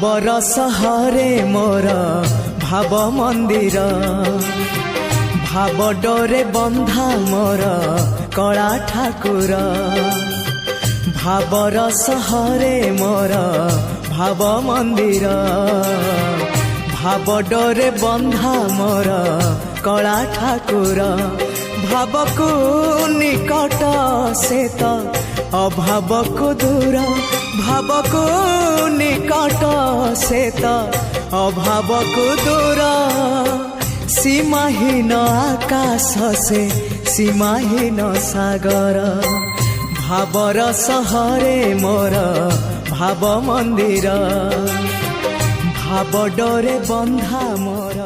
भावर सहरे मोर भाव मंदिर भाव डोरे बंधा मोर कला ठाकुर भावर सहरे मोर भाव मंदिर भाव डोरे बंधा मोर कला ठाकुर भाव को निकट से तो अभाव को दूर भाव को निकट से तो अभाव को दूर सीमाहीन आकाश से सीमाहीन सागर भावर सहरे मोर भाव मंदिर भाव डोरे बंधा मोर।